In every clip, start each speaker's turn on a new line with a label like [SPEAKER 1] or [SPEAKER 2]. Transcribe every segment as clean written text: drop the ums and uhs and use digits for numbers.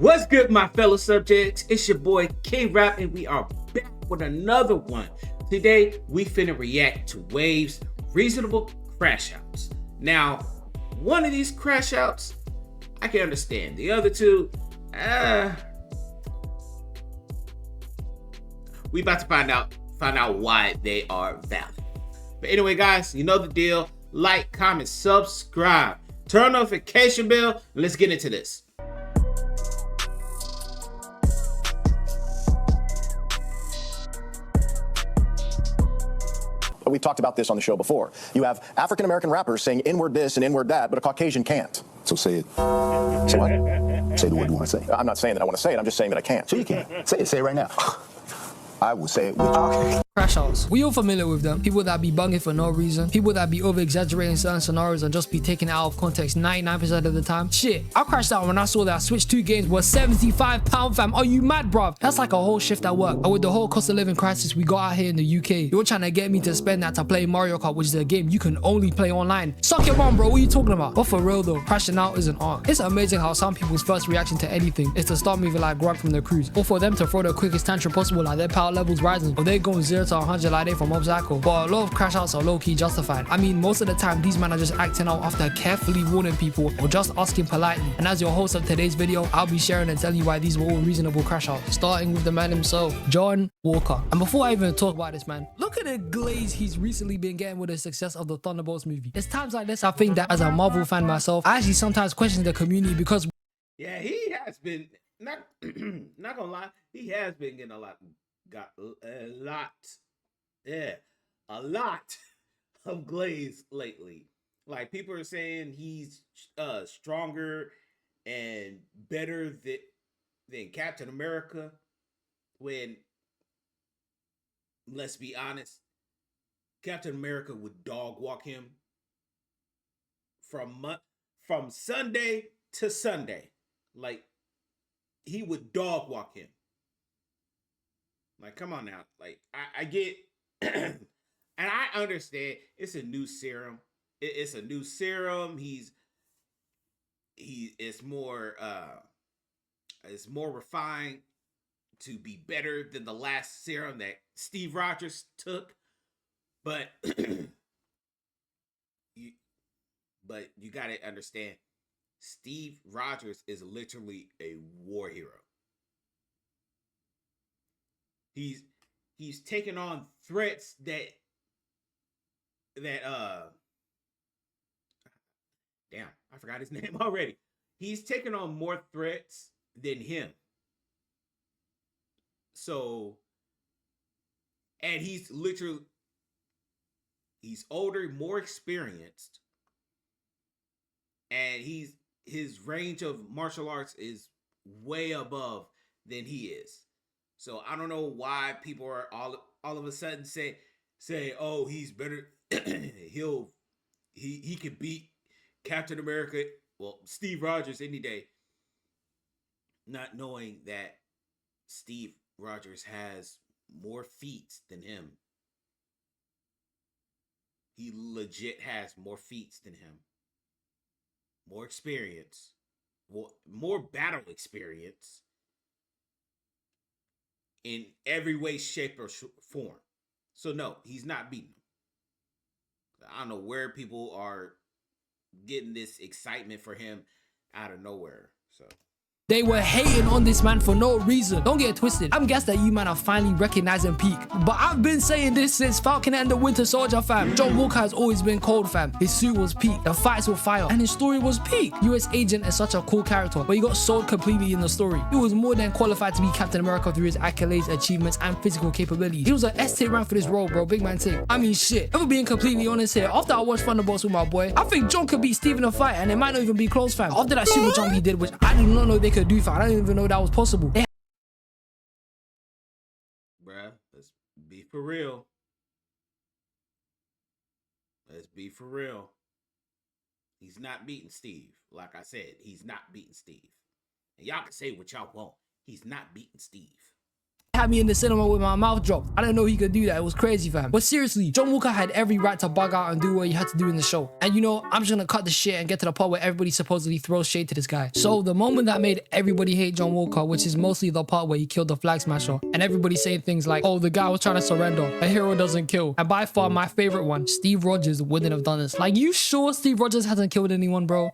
[SPEAKER 1] What's good, my fellow subjects? It's your boy K-Rap, and we are back with another one. Today, we finna react to Wave's reasonable Crashouts. Now, one of these Crashouts, I can understand. The other two, we about to find out why they are valid. But anyway, guys, you know the deal. Like, comment, subscribe, turn notification bell, and let's get into this.
[SPEAKER 2] We talked about this on the show before. You have African-American rappers saying N-word this and N-word that, but a Caucasian can't.
[SPEAKER 3] So say it.
[SPEAKER 2] Say what?
[SPEAKER 3] Say the word you want to say.
[SPEAKER 2] I'm not saying that I want to say it. I'm just saying that I can't.
[SPEAKER 3] So you can. Say it. Say it right now. I will say it with you.
[SPEAKER 4] Crashouts. We all familiar with them. People that be bunging for no reason. People that be over-exaggerating certain scenarios and just be taken out of context 99% of the time. Shit, I crashed out when I saw that Switch 2 games were £75, fam. Are you mad, bruv? That's like a whole shift at work. And with the whole cost of living crisis we got out here in the UK, you're trying to get me to spend that to play Mario Kart, which is a game you can only play online. Suck your mom, bro. What are you talking about? But for real though, crashing out is an art. It's amazing how some people's first reaction to anything is to start moving like Grog from the cruise, or for them to throw the quickest tantrum possible like their power levels rising, or they're going 0 to 100 like they from obstacle. But a lot of crashouts are low-key justified. I mean, most of the time these men are just acting out after carefully warning people or just asking politely. And as your host of today's video, I'll be sharing and telling you why these were all reasonable crashouts, starting with the man himself, John Walker. And before I even talk about this man, look at the glaze he's recently been getting with the success of the Thunderbolts movie. It's times like this I think that as a Marvel fan myself, I actually sometimes question the community because
[SPEAKER 1] yeah, he has been not gonna lie, he has been getting a lot of glaze lately. Like, people are saying he's stronger and better than Captain America, when, let's be honest, Captain America would dog walk him from Sunday to Sunday. Like, he would dog walk him. Like, come on now. Like, I get, and I understand it's a new serum. It's a new serum. It's more refined to be better than the last serum that Steve Rogers took. But you gotta understand, Steve Rogers is literally a war hero. He's taken on threats that damn, I forgot his name already. He's taken on more threats than him. So, and he's older, more experienced, and his range of martial arts is way above than he is. So I don't know why people are all of a sudden say, oh, he's better. he could beat Captain America, well, Steve Rogers any day. Not knowing that Steve Rogers has more feats than him. He legit has more feats than him. More experience. More battle experience. In every way, shape, or form. So no, he's not beating him. I don't know where people are getting this excitement for him out of nowhere. So
[SPEAKER 4] they were hating on this man for no reason. Don't get it twisted. I'm guessed that you man are finally recognizing peak. But I've been saying this since Falcon and the Winter Soldier, fam. John Walker has always been cold, fam. His suit was peak, the fights were fire, and his story was peak. US Agent is such a cool character, but he got sold completely in the story. He was more than qualified to be Captain America through his accolades, achievements, and physical capabilities. He was an S-tier rank for this role, bro. Big man take. I mean, shit. If we're being completely honest here, after I watched Thunderbolts with my boy, I think John could beat Steve in a fight, and it might not even be close, fam. After that super jump he did, which I did not know they could do, fam. I didn't even know that was possible.
[SPEAKER 1] Bruh, let's be for real. Let's be for real. He's not beating Steve. Like I said, he's not beating Steve. And y'all can say what y'all want. He's not beating Steve.
[SPEAKER 4] Had me in the cinema with my mouth dropped. I didn't know he could do that. It was crazy, fam. But seriously, John Walker had every right to bug out and do what he had to do in the show. And you know, I'm just gonna cut the shit and get to the part where everybody supposedly throws shade to this guy. So the moment that made everybody hate John Walker, which is mostly the part where he killed the flag smasher, and everybody saying things like, oh, the guy was trying to surrender. A hero doesn't kill. And by far my favorite one, Steve Rogers wouldn't have done this. Like, you sure Steve Rogers hasn't killed anyone, bro?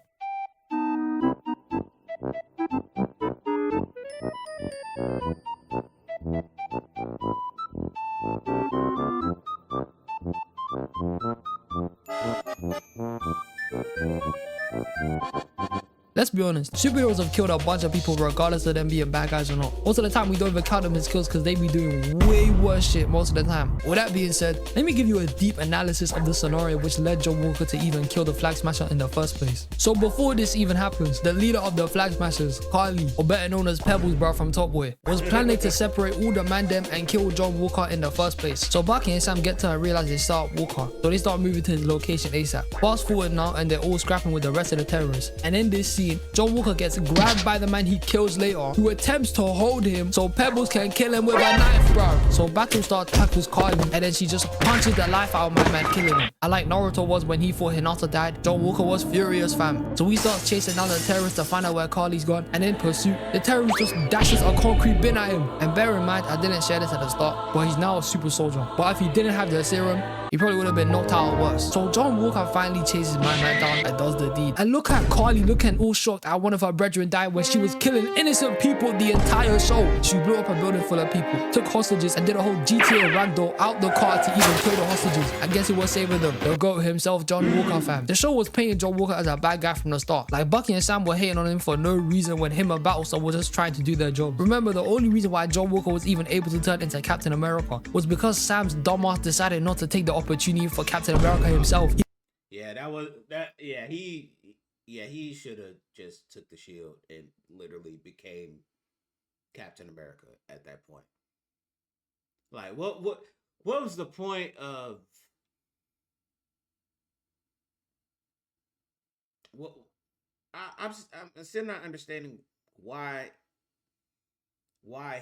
[SPEAKER 4] Let's be honest, superheroes have killed a bunch of people regardless of them being bad guys or not. Most of the time we don't even count them as kills because they be doing way worse shit most of the time. With that being said, let me give you a deep analysis of the scenario which led John Walker to even kill the flag smasher in the first place. So before this even happens, the leader of the flag smashers, Carly, or better known as Pebbles bro from Top Boy, was planning to separate all the man them and kill John Walker in the first place. So Bucky and Sam get to her and realize they start Walker, so they start moving to his location ASAP. Fast forward now and they're all scrapping with the rest of the terrorists. And in this scene, John Walker gets grabbed by the man he kills later, who attempts to hold him so Pebbles can kill him with a knife, bro. So Battlestar tackles Carly and then she just punches the life out of my man, killing him. And like Naruto was when he thought Hinata died, John Walker was furious, fam. So he starts chasing down the terrorists to find out where Carly's gone, and in pursuit, the terrorist just dashes a concrete bin at him. And bear in mind, I didn't share this at the start, but he's now a super soldier. But if he didn't have the serum, he probably would have been knocked out or worse. So John Walker finally chases my man down and does the deed. And look at Carly looking all shocked at one of her brethren died when she was killing innocent people the entire show. She blew up a building full of people, took hostages, and did a whole GTA ragdoll out the car to even kill the hostages. And guess who was saving them? The GOAT himself, John Walker, fam. The show was painting John Walker as a bad guy from the start. Like Bucky and Sam were hating on him for no reason when him and Battlestar were just trying to do their job. Remember, the only reason why John Walker was even able to turn into Captain America was because Sam's dumbass decided not to take the opportunity for Captain America himself.
[SPEAKER 1] Yeah, he should have just took the shield and literally became Captain America at that point. Like, what was the point of what? I'm still not understanding why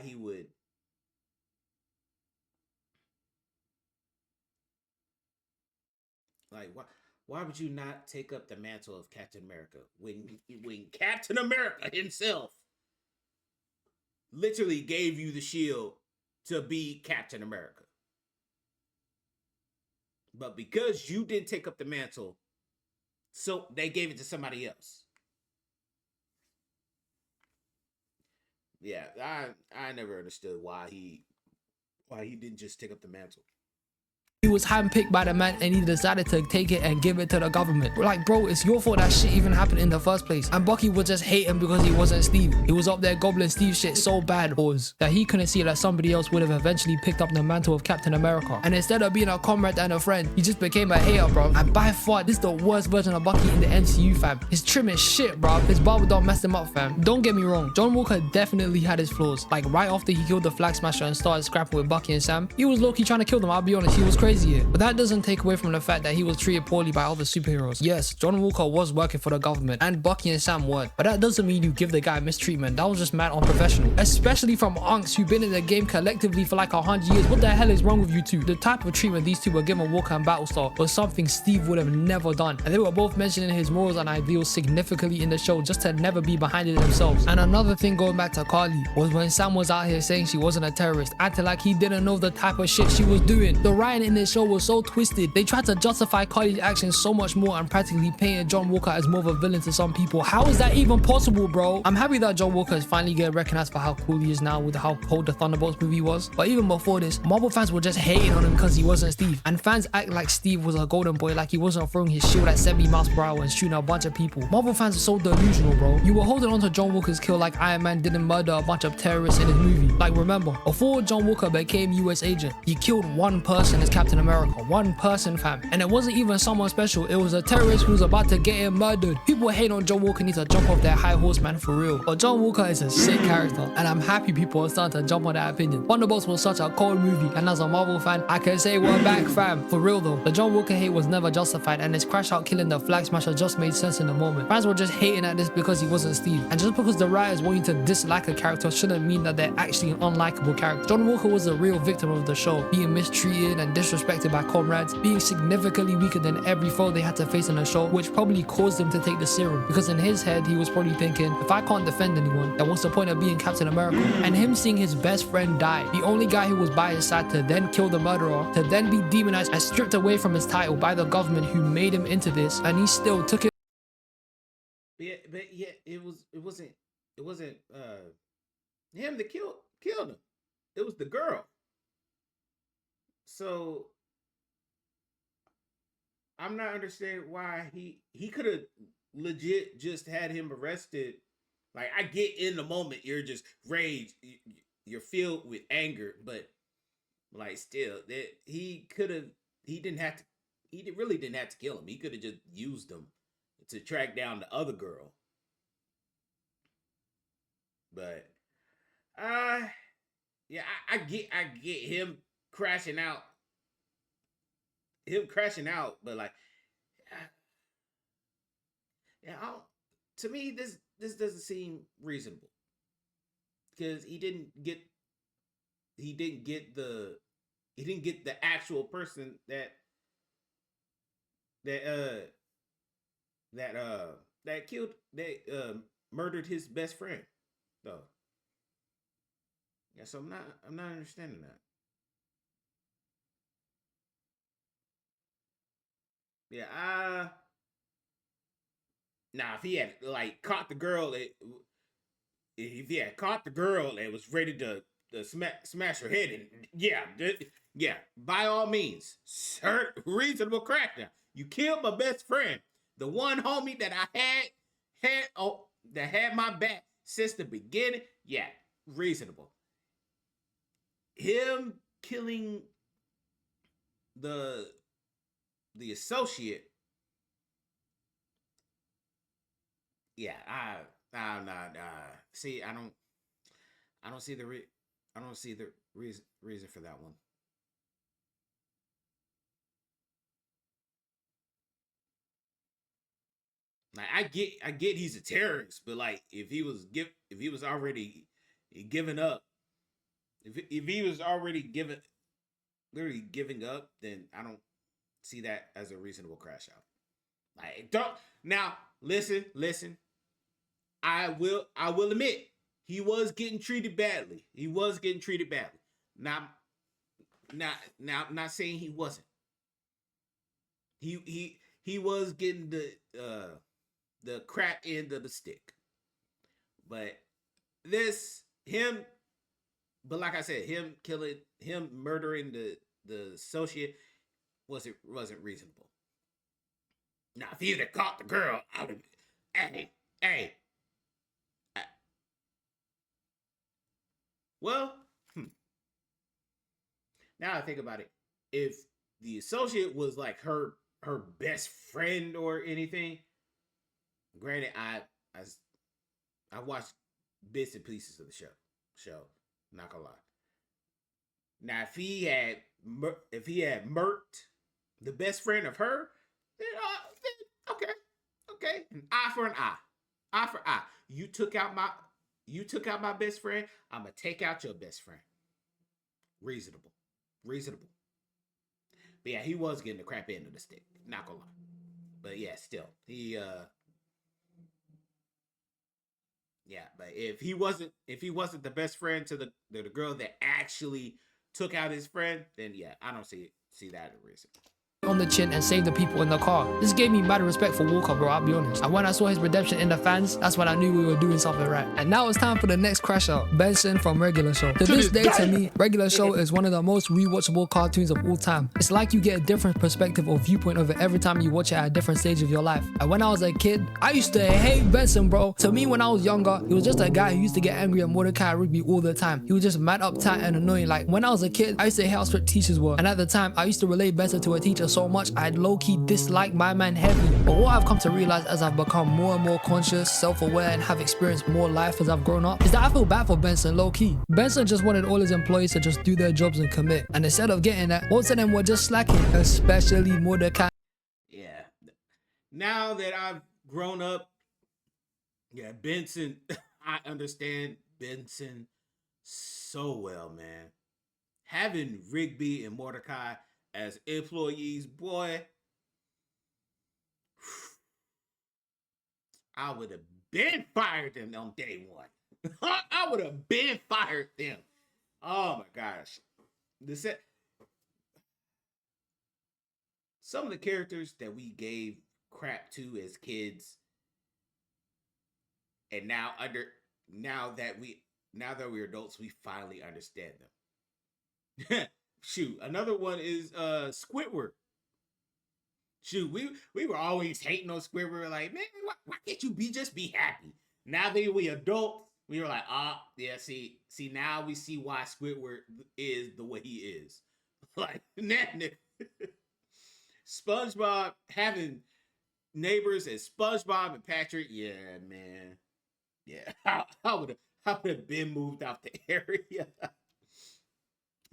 [SPEAKER 1] he would. Like, why would you not take up the mantle of Captain America when Captain America himself literally gave you the shield to be Captain America? But because you didn't take up the mantle, so they gave it to somebody else. Yeah, I never understood why he didn't just take up the mantle.
[SPEAKER 4] He was handpicked by the man and he decided to take it and give it to the government. We're like, bro, it's your fault that shit even happened in the first place. And Bucky would just hate him because he wasn't Steve. He was up there gobbling Steve shit so bad that he couldn't see that somebody else would have eventually picked up the mantle of Captain America. And instead of being a comrade and a friend, he just became a hater, bro. And by far, this is the worst version of Bucky in the MCU, fam. His trim is shit, bro. His barber don't mess him up, fam. Don't get me wrong, John Walker definitely had his flaws. Like right after he killed the flag smasher and started scrapping with Bucky and Sam, he was low-key trying to kill them, I'll be honest. He was crazy here. But that doesn't take away from the fact that he was treated poorly by other superheroes. Yes, John Walker was working for the government and Bucky and Sam weren't, but that doesn't mean you give the guy mistreatment. That was just mad unprofessional, especially from unks who've been in the game collectively for like 100 years. What the hell is wrong with you two? The type of treatment these two were given Walker and Battlestar was something Steve would have never done, and they were both mentioning his morals and ideals significantly in the show just to never be behind it themselves. And another thing going back to Carly was when Sam was out here saying she wasn't a terrorist, acting like he didn't know the type of shit she was doing. The writing in this show was so twisted. They tried to justify Carly's actions so much more and practically painted John Walker as more of a villain to some people. How is that even possible, bro? I'm happy that John Walker is finally getting recognized for how cool he is now with how cold the Thunderbolts movie was. But even before this, Marvel fans were just hating on him because he wasn't Steve. And fans act like Steve was a golden boy, like he wasn't throwing his shield at 70 miles per hour and shooting a bunch of people. Marvel fans are so delusional, bro. You were holding on to John Walker's kill like Iron Man didn't murder a bunch of terrorists in his movie. Like remember, before John Walker became US agent, he killed one person as Captain Captain America. One person, fam. And it wasn't even someone special. It was a terrorist who was about to get him murdered. People hate on John Walker need to jump off their high horse, man, for real. But John Walker is a sick character, and I'm happy people are starting to jump on that opinion. Thunderbolts was such a cold movie, and as a Marvel fan, I can say we're back, fam. For real though, the John Walker hate was never justified, and his crash out killing the Flag Smasher just made sense in the moment. Fans were just hating at this because he wasn't Steve. And just because the writers want you to dislike a character shouldn't mean that they're actually an unlikable character. John Walker was a real victim of the show, being mistreated and disrespected by comrades, being significantly weaker than every foe they had to face in the show, which probably caused him to take the serum, because in his head he was probably thinking, if I can't defend anyone, then what's the point of being Captain America? And him seeing his best friend die, the only guy who was by his side, to then kill the murderer, to then be demonized and stripped away from his title by the government who made him into this, and he still took it.
[SPEAKER 1] But it wasn't him that killed him. It was the girl. So I'm not understanding why he could have legit just had him arrested. Like, I get in the moment you're just rage, you're filled with anger, but like still that he really didn't have to kill him. He could have just used him to track down the other girl. But yeah, I get him crashing out. But like, yeah, to me this doesn't seem reasonable, because he didn't get the actual person that murdered his best friend, though. Yeah, so I'm not understanding that. Yeah, now if he had like caught the girl, if he had caught the girl and was ready to smash her head, and yeah, by all means, reasonable crackdown. You killed my best friend, the one homie that I that had my back since the beginning. Yeah, reasonable. Him killing the associate. Yeah, I'm not. See, I don't see the reason for that one. Like, I get he's a terrorist, but like, if he was already giving up, if he was already literally giving up, then I don't see that as a reasonable crash out. Like, don't now listen. I will admit he was getting treated badly. Now, I'm not saying he wasn't. He was getting the crap end of the stick. But but like I said, him murdering the associate wasn't reasonable. Now, if he'd have caught the girl, I would have, hey. Well, now I think about it, if the associate was like her best friend or anything, granted, I watched bits and pieces of the show, not gonna lie. Now, if he had murked the best friend of her, then okay, an eye for an eye for eye. You took out my best friend, I'm gonna take out your best friend. Reasonable. But yeah, he was getting the crap end of the stick, not gonna lie. But yeah, still, he yeah, but if he wasn't the best friend to the girl that actually took out his friend, then yeah, I don't see that as a reason.
[SPEAKER 4] on the chin and save the people in the car. This gave me mad respect for Walker, bro, I'll be honest. And when I saw his redemption in the fans, that's when I knew we were doing something right. And now it's time for the next crash out. Benson from Regular Show. To this day, to me, Regular Show is one of the most rewatchable cartoons of all time. It's like you get a different perspective or viewpoint of it every time you watch it at a different stage of your life. And when I was a kid, I used to hate Benson, bro. To me, when I was younger, he was just a guy who used to get angry at Mordecai Rigby all the time. He was just mad uptight and annoying. Like when I was a kid, I used to hate how strict teachers were. And at the time, I used to relate Benson to a teacher so much, I'd low-key dislike my man heavy. But what I've come to realize as I've become more and more conscious, self-aware, and have experienced more life as I've grown up, is that I feel bad for Benson low-key. Benson just wanted all his employees to just do their jobs and commit. And instead of getting that, most of them were just slacking, especially Mordecai.
[SPEAKER 1] Yeah. Now that I've grown up, yeah, Benson, I understand Benson so well, man. Having Rigby and Mordecai as employees, boy, I would have been fired them on day one. I would have been fired them. Oh my gosh. Some of the characters that we gave crap to as kids, and now that we're adults, we finally understand them. Shoot, another one is Squidward. Shoot, we were always hating on Squidward, like, man, why can't you just be happy? Now that we adults, we were like, yeah, see, now we see why Squidward is the way he is. Like, SpongeBob having neighbors as SpongeBob and Patrick, yeah, man. Yeah, I would have been moved out the area.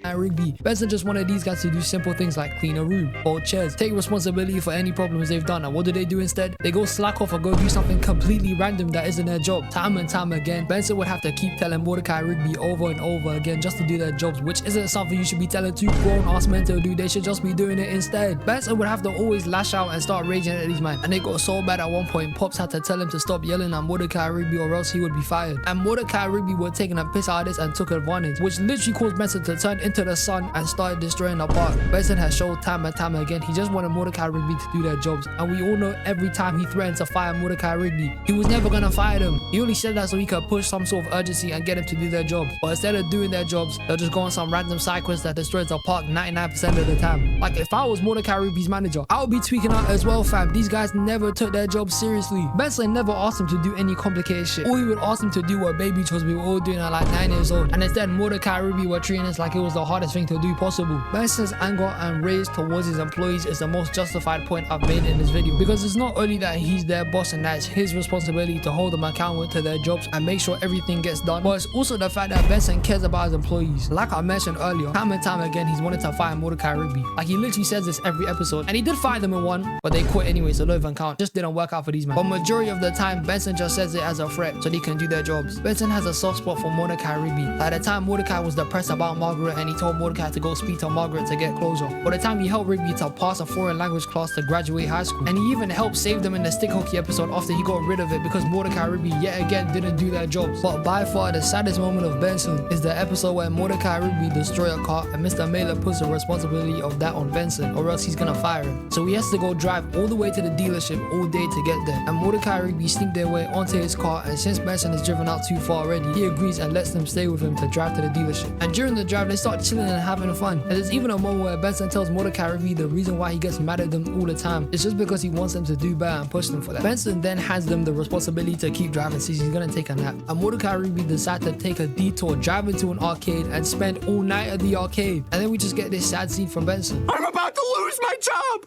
[SPEAKER 4] And Rigby, Benson just wanted these guys to do simple things like clean a room, fold chairs, take responsibility for any problems they've done. And what do? Instead, they go slack off or go do something completely random that isn't their job. Time and time again, Benson would have to keep telling Mordecai Rigby over and over again just to do their jobs, which isn't something you should be telling two grown-ass men to do. They should just be doing it instead. Benson would have to always lash out and start raging at these men. And they got so bad at one point, Pops had to tell him to stop yelling at Mordecai Rigby or else he would be fired. And Mordecai Rigby were taking a piss out of this and took advantage, which literally caused Benson to turn into the sun and started destroying the park. Benson has showed time and time again he just wanted Mordecai Rigby to do their jobs, and we all know every time he threatened to fire Mordecai Rigby, he was never gonna fire them. He only said that so he could push some sort of urgency and get them to do their jobs. But instead of doing their jobs, they'll just go on some random side quest that destroys the park 99% of the time. Like if I was Mordecai Rigby's manager, I would be tweaking out as well, fam. These guys never took their job seriously. Benson never asked him to do any complicated shit. All he would ask them to do were baby chores we were all doing at like 9 years old. And instead Mordecai Rigby were treating us like it was the hardest thing to do possible. Benson's anger and rage towards his employees is the most justified point I've made in this video, because it's not only that he's their boss and that it's his responsibility to hold them accountable to their jobs and make sure everything gets done, but it's also the fact that Benson cares about his employees. Like I mentioned earlier, time and time again he's wanted to fire Mordecai Rigby. Like he literally says this every episode, and he did fire them in one, but they quit anyway, so don't even count. Just didn't work out for these men. But majority of the time Benson just says it as a threat so they can do their jobs. Benson has a soft spot for Mordecai Rigby. At the time Mordecai was depressed about Margaret and he told Mordecai to go speak to Margaret to get closure. By the time he helped Rigby to pass a foreign language class to graduate high school, and he even helped save them in the stick hockey episode after he got rid of it because Mordecai Rigby yet again didn't do their jobs. But by far the saddest moment of Benson is the episode where Mordecai Rigby destroys a car and Mr. Mailer puts the responsibility of that on Benson, or else he's gonna fire him. So he has to go drive all the way to the dealership all day to get there, and Mordecai Rigby sneak their way onto his car, and since Benson is driven out too far already, he agrees and lets them stay with him to drive to the dealership. And during the drive they start chilling and having fun, and there's even a moment where Benson tells Mordecai Rigby the reason why he gets mad at them all the time is just because he wants them to do better and push them for that. Benson then hands them the responsibility to keep driving since he's gonna take a nap, and Mordecai Rigby decides to take a detour, drive into an arcade and spend all night at the arcade, and then we just get this sad scene from Benson.
[SPEAKER 5] I'm about to lose my job!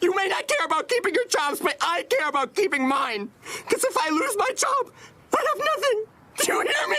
[SPEAKER 5] You may not care about keeping your jobs, but I care about keeping mine! Because if I lose my job, I have nothing! Do you hear me?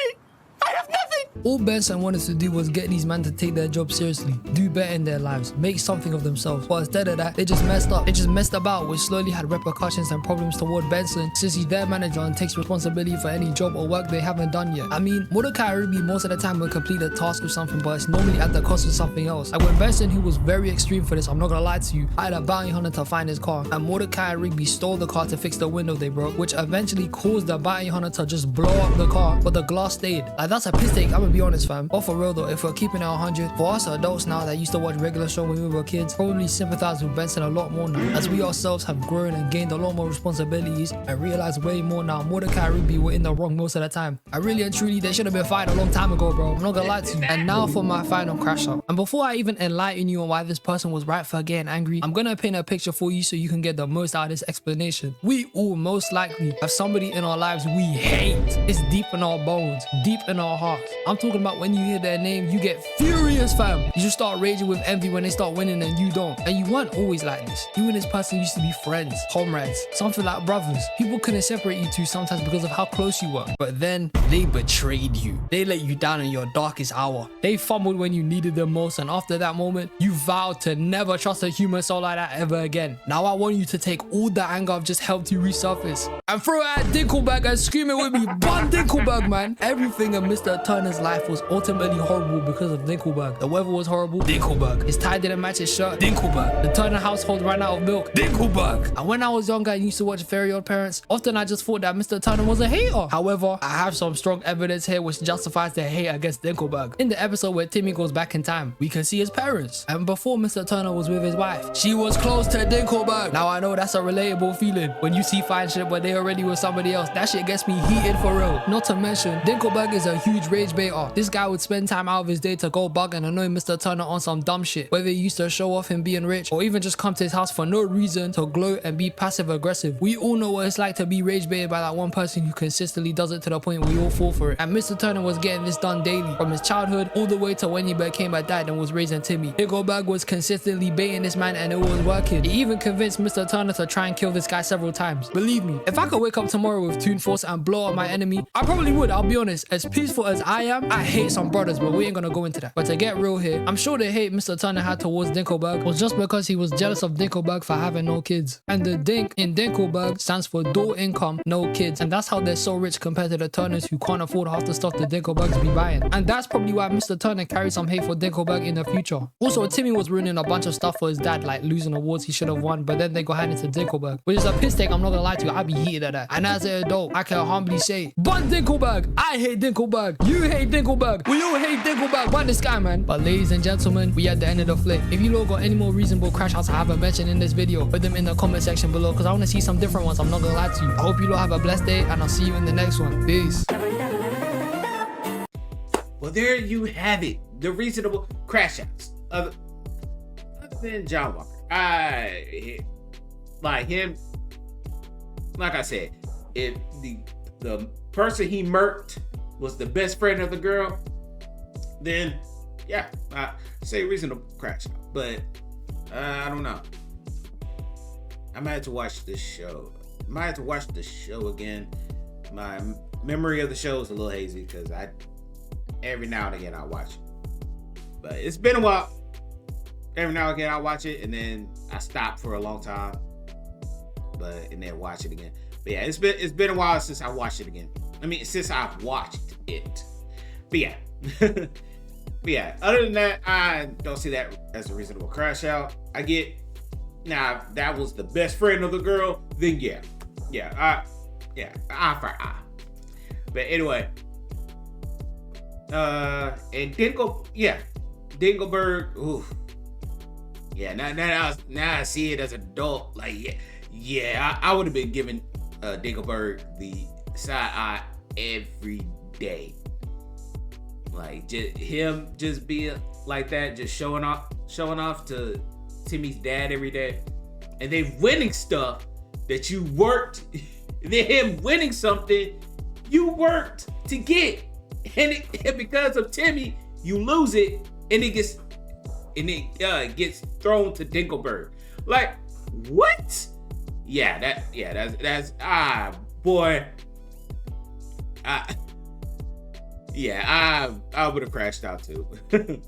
[SPEAKER 5] I have nothing!
[SPEAKER 4] All Benson wanted to do was get these men to take their job seriously, do better in their lives, make something of themselves. But instead of that, they just messed up. They just messed about, which slowly had repercussions and problems toward Benson since he's their manager and takes responsibility for any job or work they haven't done yet. I mean, Mordecai Rigby most of the time will complete a task of something, but it's normally at the cost of something else. Like when Benson, who was very extreme for this, I'm not gonna lie to you, hired a bounty hunter to find his car, and Mordecai Rigby stole the car to fix the window they broke, which eventually caused the bounty hunter to just blow up the car, but the glass stayed. Like that's a piss take, I'm gonna be be honest, fam. But for real though, if we're keeping it 100, for us adults now that used to watch regular show when we were kids, probably sympathize with Benson a lot more now, as we ourselves have grown and gained a lot more responsibilities and realize way more now. Mordecai and Ruby were in the wrong most of the time. I really and truly, they should have been fired a long time ago, bro. I'm not gonna lie to you. And now for my final crash out. And before I even enlighten you on why this person was right for getting angry, I'm gonna paint a picture for you so you can get the most out of this explanation. We all most likely have somebody in our lives we hate. It's deep in our bones, deep in our hearts. I'm talking about when you hear their name, you get furious, fam. You just start raging with envy when they start winning and you don't. And you weren't always like this. You and this person used to be friends, comrades, something like brothers. People couldn't separate you two sometimes because of how close you were. But then they betrayed you. They let you down in your darkest hour. They fumbled when you needed them most, and after that moment, you vowed to never trust a human soul like that ever again. Now I want you to take all the anger I've just helped you resurface and throw it at Dinkelberg and scream it with me. Bun Dinkelberg, man. Everything in Mr. Turner's life was ultimately horrible because of Dinkelberg. The weather was horrible. Dinkelberg. His tie didn't match his shirt. Dinkelberg. The Turner household ran out of milk. Dinkelberg. And when I was younger and used to watch fairlyoddparents, often I just thought that Mr. Turner was a hater. However, I have some strong evidence here which justifies the hate against Dinkelberg. In the episode where Timmy goes back in time, we can see his parents. And before Mr. Turner was with his wife, she was close to Dinkelberg. Now I know that's a relatable feeling. When you see fine shit but they already with somebody else, that shit gets me heated for real. Not to mention, Dinkelberg is a huge rage baiter. This guy would spend time out of his day to go bug and annoy Mr. Turner on some dumb shit. Whether he used to show off him being rich or even just come to his house for no reason to gloat and be passive aggressive. We all know what it's like to be rage baited by that one person who consistently does it to the point we all fall for it. And Mr. Turner was getting this done daily, from his childhood all the way to when he became a dad and was raising Timmy. Dinkelberg was consistently baiting this man and it was working. He even convinced Mr. Turner to try and kill this guy several times. Believe me, if I could wake up tomorrow with Toon Force and blow up my enemy, I probably would, I'll be honest. As peaceful as I am, I hate some brothers, but we ain't gonna go into that. But to get real here, I'm sure the hate Mr. Turner had towards Dinkelberg was just because he was jealous of Dinkelberg for having no kids. And the Dink in Dinkelberg stands for dual income, no kids. And that's how they're so rich compared to the Turners who can't afford half the stuff the Dinkelbergs be buying. And that's probably why Mr. Turner carried some hate for Dinkelberg in the future. Also, Timmy was ruining a bunch of stuff for his dad, like losing awards he should have won, but then they got handed to Dinkelberg, which is a piss take. I'm not gonna lie to you, I'd be heated at that. And as an adult, I can humbly say, bun Dinkelberg. I hate Dinkelberg. You hate Dinkelberg. We all hate Dinkelberg. Bun this guy, man. But ladies and gentlemen, we at the end of the flick. If you lot got any more reasonable crash outs I haven't mentioned in this video, put them in the comment section below because I want to see some different ones. I'm not gonna lie to you. I hope you lot have a blessed day and I'll see you in the next one. Peace.
[SPEAKER 1] Well, there you have it. The reasonable crash outs. Other than John Walker. Like him, like I said, if the person he murked was the best friend of the girl, then yeah, I say reasonable crash out. But I don't know. I might have to watch this show. I might have to watch the show again. My memory of the show is a little hazy because every now and again I watch it. But it's been a while. Every now and again I watch it and then I stop for a long time. And then watch it again. But yeah, it's been a while since I watched it again. I mean, since I've watched it. But yeah. But yeah, other than that, I don't see that as a reasonable crash out. I get, now if that was the best friend of the girl, then yeah. Eye for eye. But anyway, and Dinkelberg, ooh. Yeah, now I see it as an adult, like I would have been giving Dinkelberg the side eye every day. Like just being like that, just showing off to Timmy's dad every day, and then winning stuff that you worked. Then him winning something you worked to get, and because of Timmy, you lose it, and it gets thrown to Dinkelberg. Like what? That's boy. I would have crashed out too. But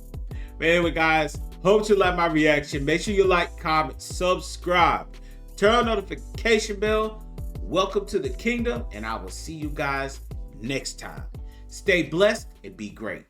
[SPEAKER 1] anyway, guys, hope you like my reaction. Make sure you like, comment, subscribe, turn on notification bell. Welcome to the kingdom, and I will see you guys next time. Stay blessed and be great.